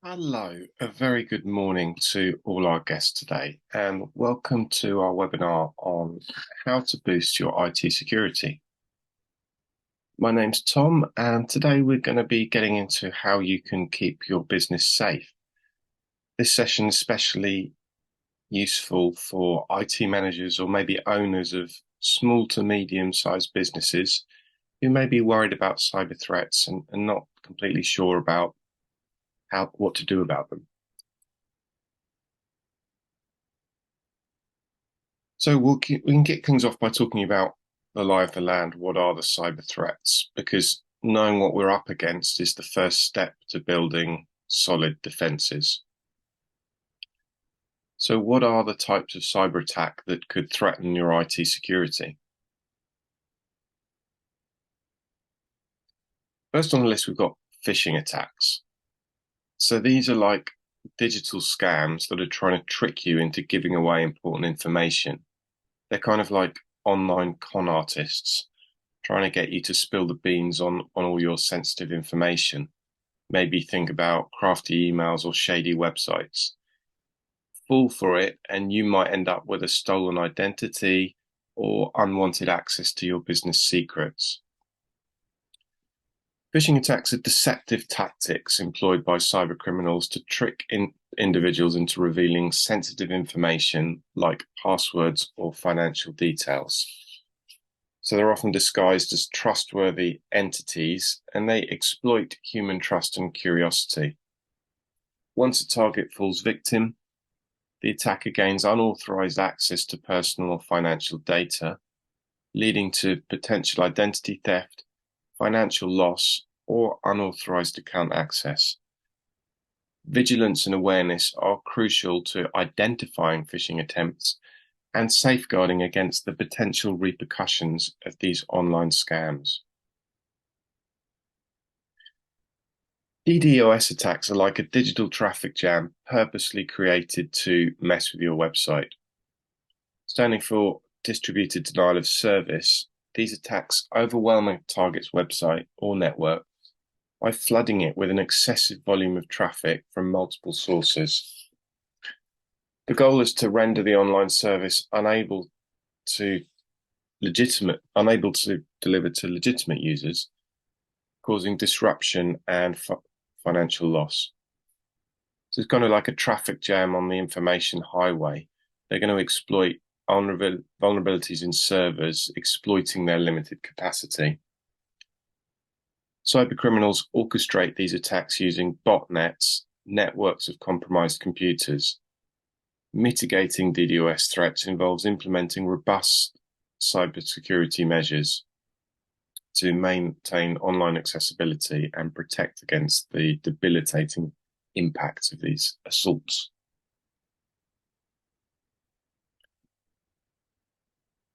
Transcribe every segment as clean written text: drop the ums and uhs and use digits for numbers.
Hello, a very good morning to all our guests today, and welcome to our webinar on how to boost your IT security. My name's Tom, and today we're going to be getting into how you can keep your business safe. This session is especially useful for IT managers or maybe owners of small to medium-sized businesses who may be worried about cyber threats and not completely sure about what to do about them. So we can get things off by talking about the lie of the land. What are the cyber threats? Because knowing what we're up against is the first step to building solid defenses. So what are the types of cyber attack that could threaten your IT security? First on the list, we've got phishing attacks. So these are like digital scams that are trying to trick you into giving away important information. They're kind of like online con artists trying to get you to spill the beans on all your sensitive information. Maybe think about crafty emails or shady websites. Fall for it, and you might end up with a stolen identity or unwanted access to your business secrets. Phishing attacks are deceptive tactics employed by cyber criminals to trick individuals into revealing sensitive information like passwords or financial details. So they're often disguised as trustworthy entities, and they exploit human trust and curiosity. Once a target falls victim, the attacker gains unauthorized access to personal or financial data, leading to potential identity theft, financial loss, or unauthorized account access. Vigilance and awareness are crucial to identifying phishing attempts and safeguarding against the potential repercussions of these online scams. DDoS attacks are like a digital traffic jam purposely created to mess with your website. Standing for distributed denial of service, these attacks overwhelm a target's website or network by flooding it with an excessive volume of traffic from multiple sources. The goal is to render the online service unable to deliver to legitimate users, causing disruption and financial loss. So it's kind of like a traffic jam on the information highway. They're going to exploit vulnerabilities in servers, exploiting their limited capacity. Cybercriminals orchestrate these attacks using botnets, networks of compromised computers. Mitigating DDoS threats involves implementing robust cybersecurity measures to maintain online accessibility and protect against the debilitating impacts of these assaults.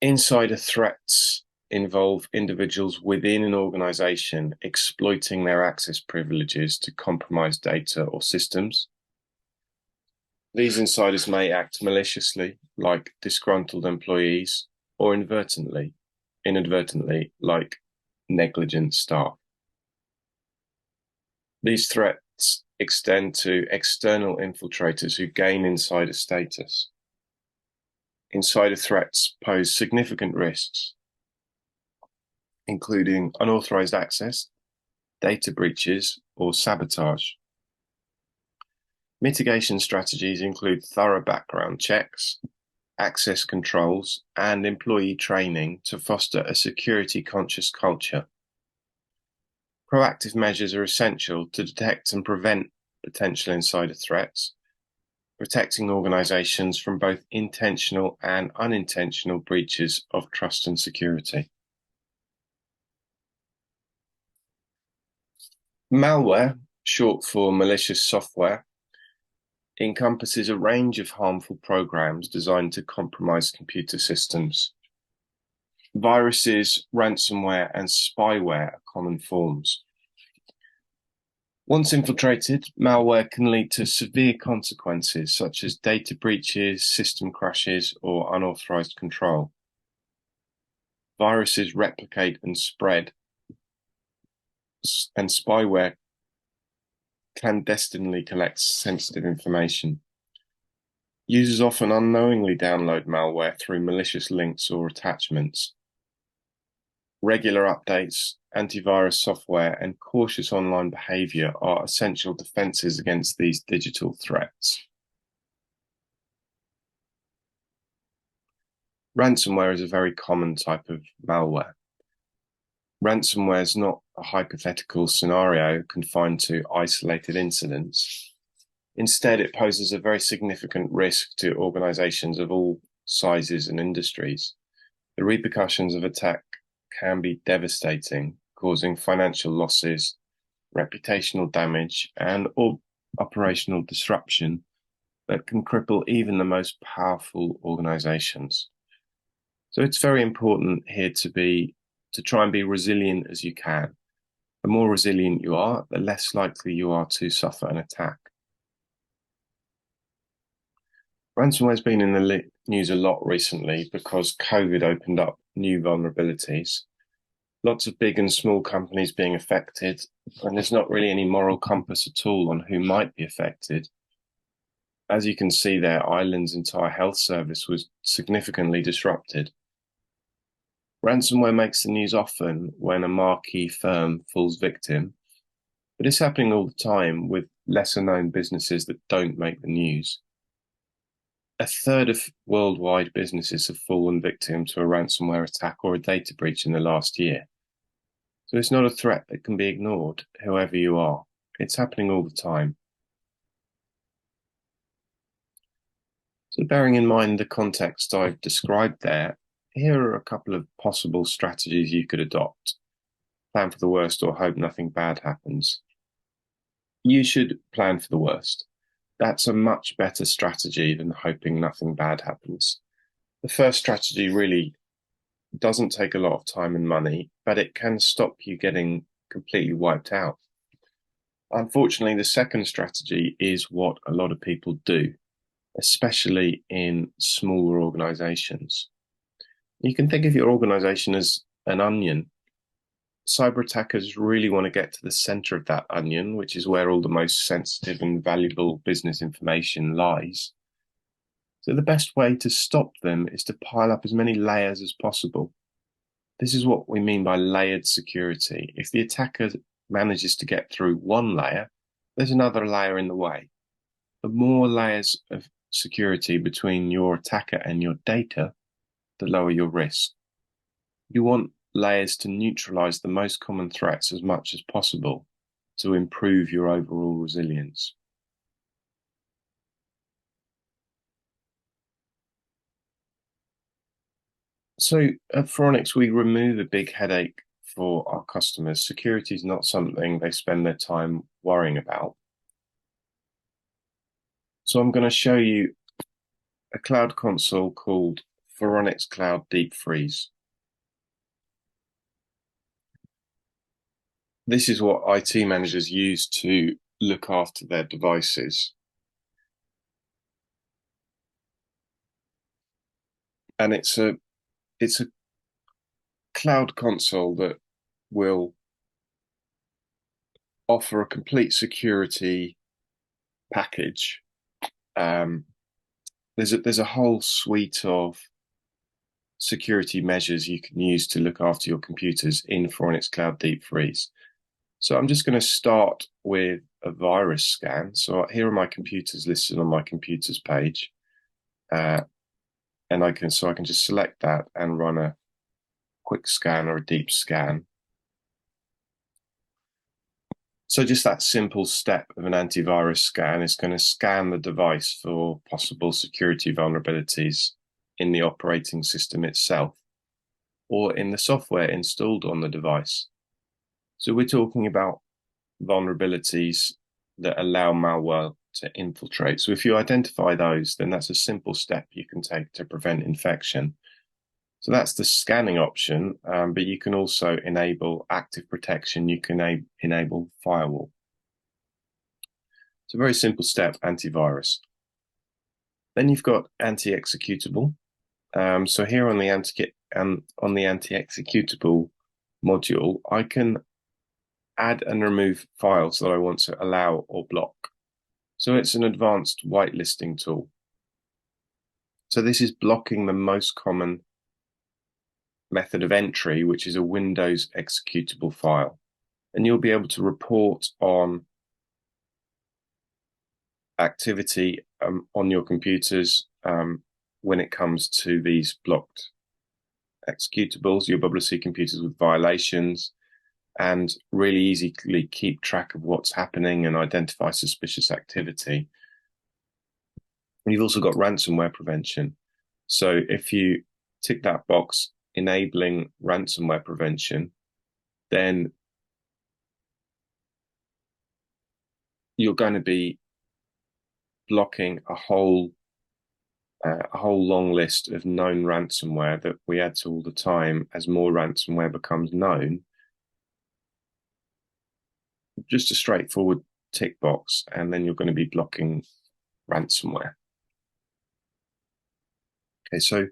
Insider threats involve individuals within an organization exploiting their access privileges to compromise data or systems. These insiders may act maliciously, like disgruntled employees, or inadvertently, like negligent staff. These threats extend to external infiltrators who gain insider status. Insider threats pose significant risks, including unauthorized access, data breaches, or sabotage. Mitigation strategies include thorough background checks, access controls, and employee training to foster a security-conscious culture. Proactive measures are essential to detect and prevent potential insider threats, protecting organizations from both intentional and unintentional breaches of trust and security. Malware, short for malicious software, encompasses a range of harmful programs designed to compromise computer systems. Viruses, ransomware, and spyware are common forms. Once infiltrated, malware can lead to severe consequences such as data breaches, system crashes, or unauthorized control. Viruses replicate and spread, and spyware clandestinely collects sensitive information. Users often unknowingly download malware through malicious links or attachments. Regular updates, antivirus software, and cautious online behavior are essential defenses against these digital threats. Ransomware is a very common type of malware. Ransomware is not a hypothetical scenario confined to isolated incidents. Instead, it poses a very significant risk to organizations of all sizes and industries. The repercussions of attack can be devastating, causing financial losses, reputational damage, and operational disruption that can cripple even the most powerful organizations. So it's very important here to try and be resilient as you can. The more resilient you are, the less likely you are to suffer an attack. Ransomware has been in the news a lot recently because COVID opened up new vulnerabilities. Lots of big and small companies being affected, and there's not really any moral compass at all on who might be affected. As you can see there, Ireland's entire health service was significantly disrupted. Ransomware makes the news often when a marquee firm falls victim, but it's happening all the time with lesser known businesses that don't make the news. A third of worldwide businesses have fallen victim to a ransomware attack or a data breach in the last year. So it's not a threat that can be ignored, whoever you are. It's happening all the time. So bearing in mind the context I've described there, here are a couple of possible strategies you could adopt. Plan for the worst or hope nothing bad happens. You should plan for the worst. That's a much better strategy than hoping nothing bad happens. The first strategy really doesn't take a lot of time and money, but it can stop you getting completely wiped out. Unfortunately, the second strategy is what a lot of people do, especially in smaller organizations. You can think of your organization as an onion. Cyber attackers really want to get to the center of that onion, which is where all the most sensitive and valuable business information lies. So the best way to stop them is to pile up as many layers as possible. This is what we mean by layered security. If the attacker manages to get through one layer, there's another layer in the way. The more layers of security between your attacker and your data, the lower your risk. You want layers to neutralize the most common threats as much as possible to improve your overall resilience. So at Faronics, we remove a big headache for our customers. Security is not something they spend their time worrying about. So I'm going to show you a cloud console called Faronics Cloud Deep Freeze. This is what IT managers use to look after their devices. And it's a cloud console that will offer a complete security package. There's a whole suite of security measures you can use to look after your computers in Faronics Cloud Deep Freeze. So I'm just going to start with a virus scan. So here are my computers listed on my computers page. And I can just select that and run a quick scan or a deep scan. So just that simple step of an antivirus scan is going to scan the device for possible security vulnerabilities in the operating system itself or in the software installed on the device. So we're talking about vulnerabilities that allow malware to infiltrate. So if you identify those, then that's a simple step you can take to prevent infection. So that's the scanning option, but you can also enable active protection. You can enable firewall. It's a very simple step, antivirus. Then you've got anti-executable. So here on the anti-executable module, I can add and remove files that I want to allow or block. So it's an advanced whitelisting tool. So this is blocking the most common method of entry, which is a Windows executable file. And you'll be able to report on activity on your computers when it comes to these blocked executables. You'll be able to see computers with violations and really easily keep track of what's happening and identify suspicious activity. And you've also got ransomware prevention. So if you tick that box, enabling ransomware prevention, then you're going to be blocking a whole long list of known ransomware that we add to all the time as more ransomware becomes known. Just a straightforward tick box, and then you're going to be blocking ransomware. Okay, so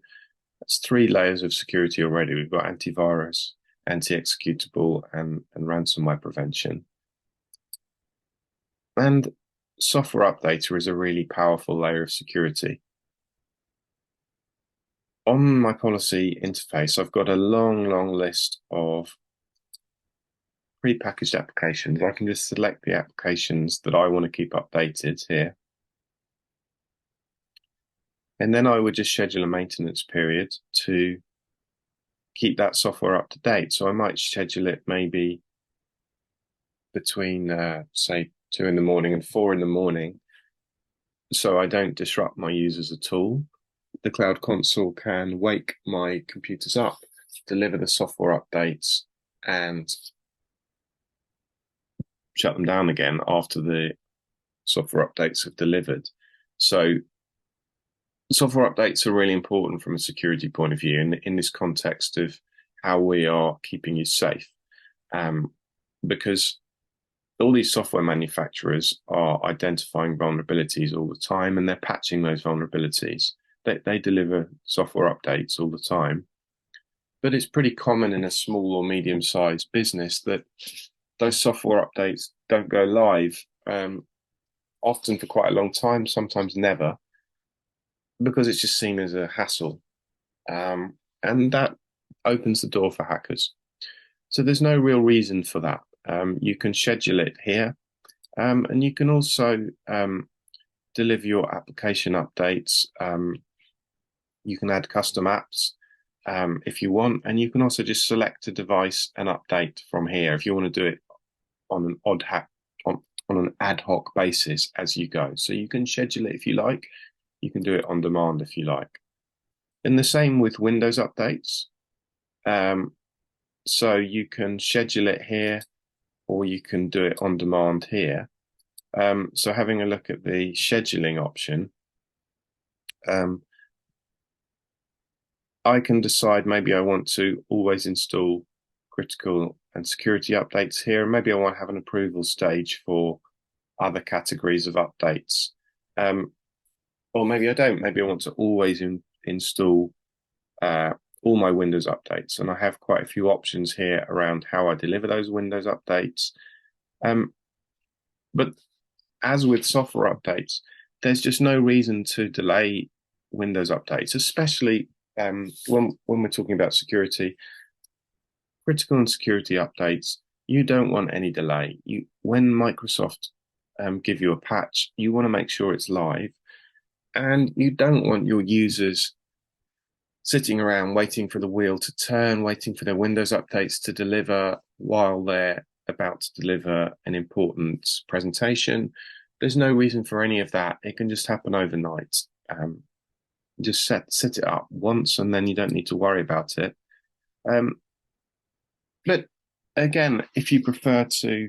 that's 3 layers of security already. We've got antivirus, anti-executable, and ransomware prevention. And software updater is a really powerful layer of security. On my policy interface, I've got a long list of pre-packaged applications. I can just select the applications that I want to keep updated here. And then I would just schedule a maintenance period to keep that software up to date. So I might schedule it maybe between, say, 2 in the morning and 4 in the morning, so I don't disrupt my users at all. The Cloud Console can wake my computers up, deliver the software updates, and shut them down again after the software updates have delivered. So software updates are really important from a security point of view in this context of how we are keeping you safe, because all these software manufacturers are identifying vulnerabilities all the time, and they're patching those vulnerabilities. They deliver software updates all the time, but it's pretty common in a small or medium-sized business that those software updates don't go live, often for quite a long time, sometimes never, because it's just seen as a hassle. And that opens the door for hackers. So there's no real reason for that. You can schedule it here, and you can also deliver your application updates. You can add custom apps if you want, and you can also just select a device and update from here if you want to do it on an ad hoc basis as you go. So you can schedule it if you like. You can do it on demand if you like. And the same with Windows updates. So you can schedule it here, or you can do it on demand here. So having a look at the scheduling option, I can decide maybe I want to always install critical and security updates here, and maybe I want to have an approval stage for other categories of updates. Or maybe I don't. Maybe I want to always install all my Windows updates, and I have quite a few options here around how I deliver those Windows updates. But as with software updates, there's just no reason to delay Windows updates, especially when we're talking about security, critical and security updates. You don't want any delay. When Microsoft give you a patch, you want to make sure it's live, and you don't want your users sitting around waiting for the wheel to turn, waiting for their Windows updates to deliver while they're about to deliver an important presentation. There's no reason for any of that. It can just happen overnight. Just set it up once, and then you don't need to worry about it. But again, if you prefer to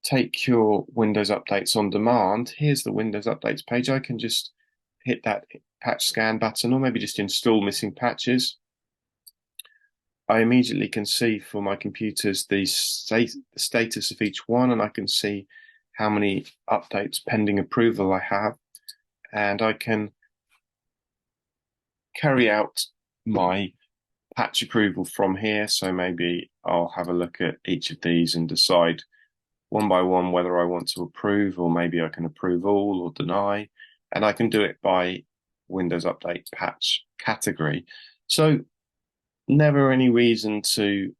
take your Windows updates on demand, here's the Windows updates page. I can just hit that patch scan button, or maybe just install missing patches. I immediately can see for my computers the status of each one, and I can see how many updates pending approval I have, and I can carry out my patch approval from here. So maybe I'll have a look at each of these and decide one by one whether I want to approve, or maybe I can approve all or deny. And I can do it by Windows Update patch category. So never any reason to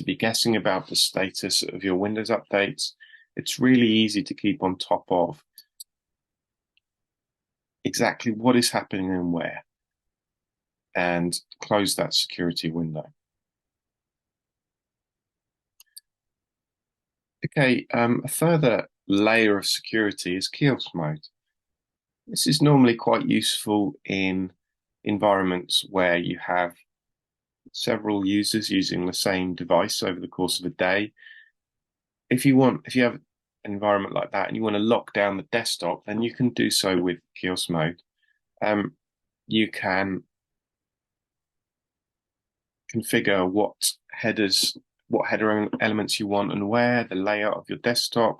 be guessing about the status of your Windows updates. It's really easy to keep on top of exactly what is happening and where, and close that security window. Okay, a further layer of security is kiosk mode. This is normally quite useful in environments where you have several users using the same device over the course of a day. If you have an environment like that and you want to lock down the desktop, then you can do so with kiosk mode. You can configure what header elements you want and where, the layout of your desktop,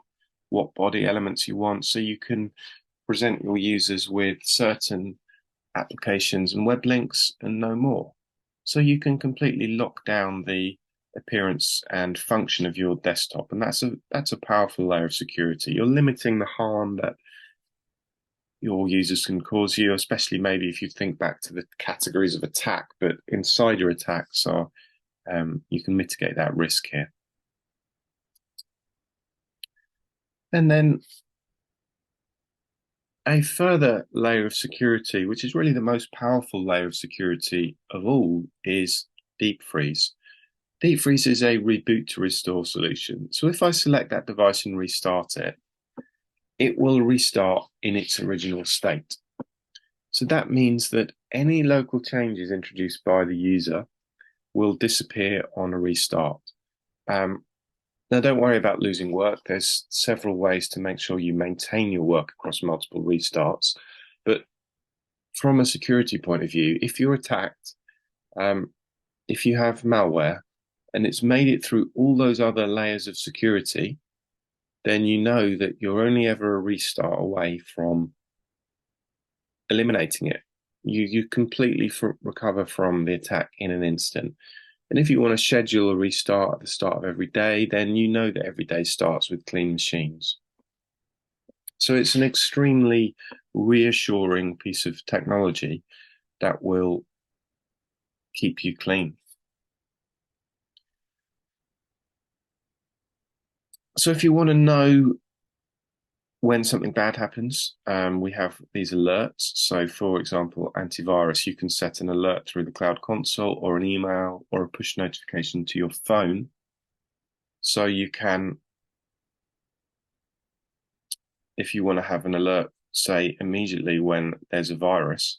what body elements you want, so you can present your users with certain applications and web links and no more. So you can completely lock down the appearance and function of your desktop, and that's a powerful layer of security. You're limiting the harm that your users can cause you, especially maybe if you think back to the categories of attack, but insider attacks are, you can mitigate that risk here. And then a further layer of security, which is really the most powerful layer of security of all, is deep freeze. Deep freeze is a reboot to restore solution. So if I select that device and restart it, it will restart in its original state. So that means that any local changes introduced by the user will disappear on a restart. Now, don't worry about losing work. There's several ways to make sure you maintain your work across multiple restarts. But from a security point of view, if you're attacked, if you have malware and it's made it through all those other layers of security, then you know that you're only ever a restart away from eliminating it. You completely recover from the attack in an instant. And if you want to schedule a restart at the start of every day, then you know that every day starts with clean machines. So it's an extremely reassuring piece of technology that will keep you clean. So if you want to know when something bad happens, we have these alerts. So for example, antivirus, you can set an alert through the Cloud Console or an email or a push notification to your phone. So you can, if you want to have an alert, say immediately when there's a virus,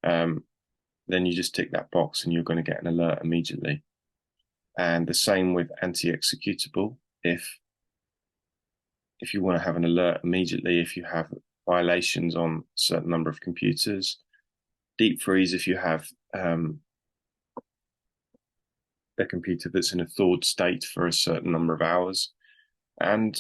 then you just tick that box and you're going to get an alert immediately. And the same with anti-executable. If you want to have an alert immediately, if you have violations on a certain number of computers, deep freeze if you have a computer that's in a thawed state for a certain number of hours, and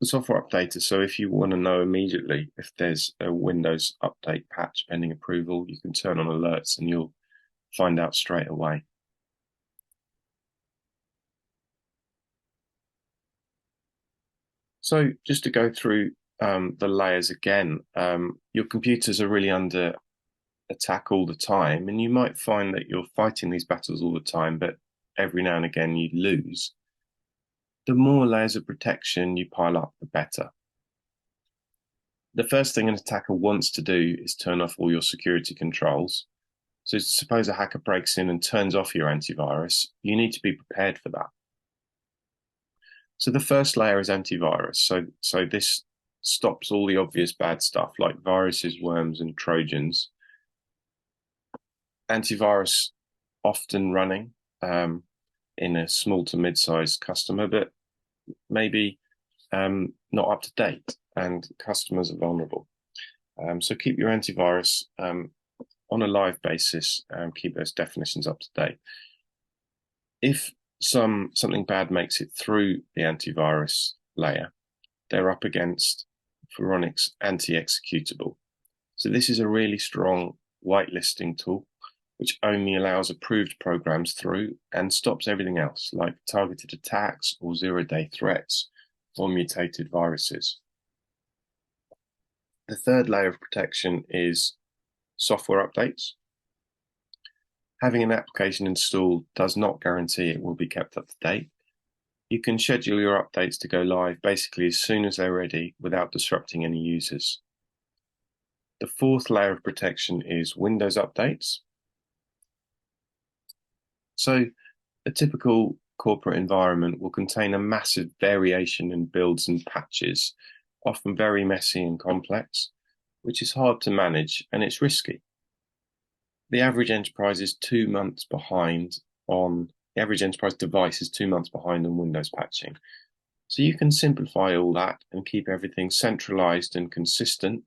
the software updater. So if you want to know immediately if there's a Windows update patch pending approval, you can turn on alerts and you'll find out straight away. So just to go through the layers again, your computers are really under attack all the time, and you might find that you're fighting these battles all the time, but every now and again you lose. The more layers of protection you pile up, the better. The first thing an attacker wants to do is turn off all your security controls. So suppose a hacker breaks in and turns off your antivirus, you need to be prepared for that. So the first layer is antivirus. So this stops all the obvious bad stuff like viruses, worms, and Trojans. Antivirus often running in a small to mid-sized customer, but maybe not up to date, and customers are vulnerable. So keep your antivirus on a live basis and keep those definitions up to date. If something bad makes it through the antivirus layer, they're up against Faronics anti-executable. So this is a really strong whitelisting tool which only allows approved programs through and stops everything else, like targeted attacks or zero-day threats or mutated viruses. The third layer of protection is software updates. Having an application installed does not guarantee it will be kept up to date. You can schedule your updates to go live basically as soon as they're ready without disrupting any users. The fourth layer of protection is Windows updates. So a typical corporate environment will contain a massive variation in builds and patches, often very messy and complex, which is hard to manage and it's risky. The average enterprise is 2 months behind on the average enterprise device is 2 months behind on Windows patching. So you can simplify all that and keep everything centralized and consistent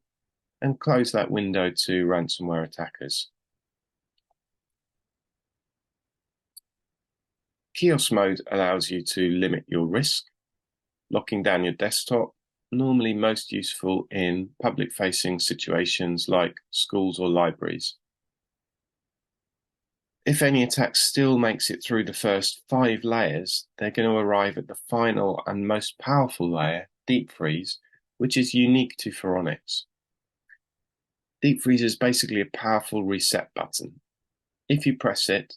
and close that window to ransomware attackers. Kiosk mode allows you to limit your risk, locking down your desktop, normally most useful in public-facing situations like schools or libraries. If any attack still makes it through the first 5 layers, they're going to arrive at the final and most powerful layer, deep freeze, which is unique to Faronics. Deep freeze is basically a powerful reset button. If you press it,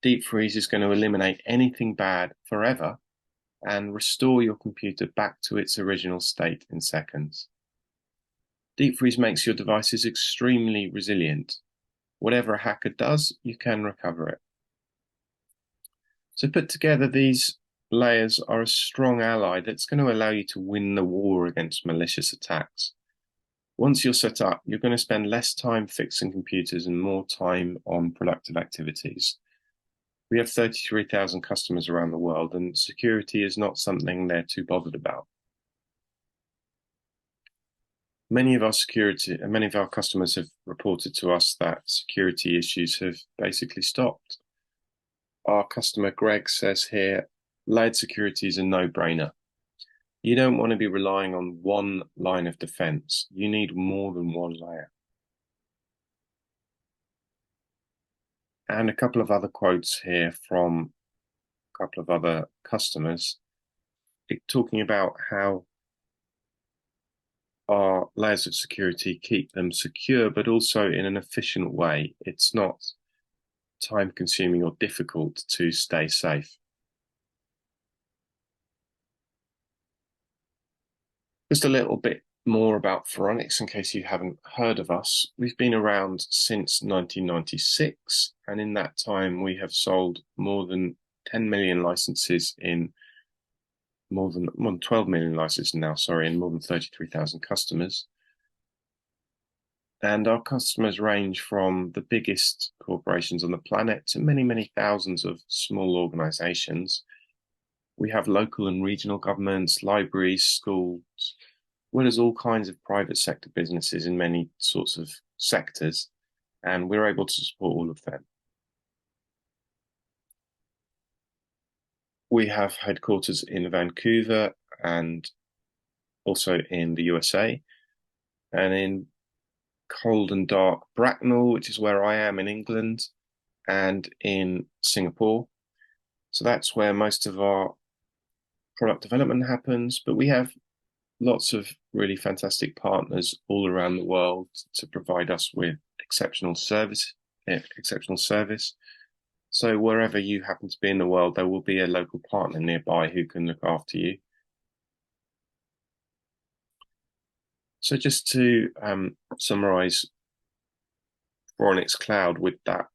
deep freeze is going to eliminate anything bad forever and restore your computer back to its original state in seconds. Deep freeze makes your devices extremely resilient. Whatever a hacker does, you can recover it. So put together, these layers are a strong ally that's going to allow you to win the war against malicious attacks. Once you're set up, you're going to spend less time fixing computers and more time on productive activities. We have 33,000 customers around the world, and security is not something they're too bothered about. Many of our customers have reported to us that security issues have basically stopped. Our customer Greg says here, layered security is a no-brainer. You don't want to be relying on one line of defense. You need more than one layer. And a couple of other quotes here from a couple of other customers talking about how our layers of security keep them secure, but also in an efficient way. It's not time-consuming or difficult to stay safe. Just a little bit more about Faronics in case you haven't heard of us. We've been around since 1996, and in that time we have sold more than 10 million licenses in more than 12 million licenses now, in more than 33,000 customers. And our customers range from the biggest corporations on the planet to many, many thousands of small organizations. We have local and regional governments, libraries, schools, as well as all kinds of private sector businesses in many sorts of sectors, and we're able to support all of them. We have headquarters in Vancouver and also in the USA, and in cold and dark Bracknell, which is where I am in England, and in Singapore. So that's where most of our product development happens, but we have lots of really fantastic partners all around the world to provide us with exceptional service. So wherever you happen to be in the world, there will be a local partner nearby who can look after you. So just to summarize Faronics Cloud with that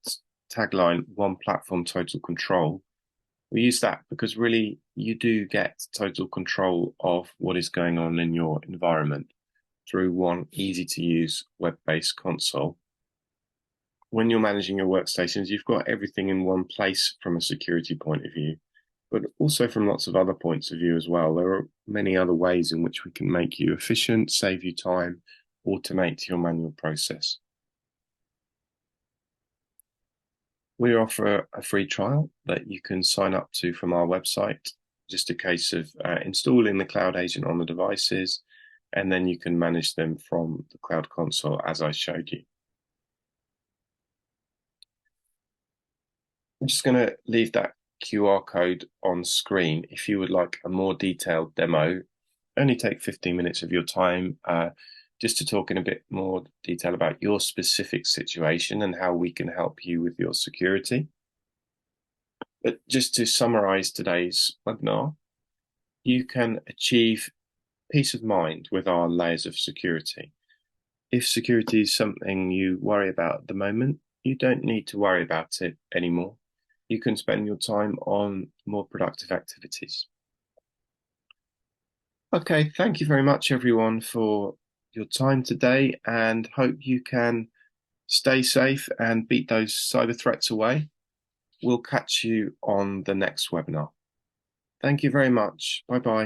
tagline, one platform, total control. We use that because really you do get total control of what is going on in your environment through one easy to use web-based console. When you're managing your workstations, you've got everything in one place from a security point of view, but also from lots of other points of view as well. There are many other ways in which we can make you efficient, save you time, automate your manual process. We offer a free trial that you can sign up to from our website. Just a case of installing the Cloud Agent on the devices, and then you can manage them from the Cloud Console as I showed you. I'm just going to leave that QR code on screen. If you would like a more detailed demo, only take 15 minutes of your time just to talk in a bit more detail about your specific situation and how we can help you with your security. But just to summarize today's webinar, you can achieve peace of mind with our layers of security. If security is something you worry about at the moment, you don't need to worry about it anymore. You can spend your time on more productive activities. Okay, thank you very much, everyone, for your time today, and hope you can stay safe and beat those cyber threats away. We'll catch you on the next webinar. Thank you very much. Bye-bye.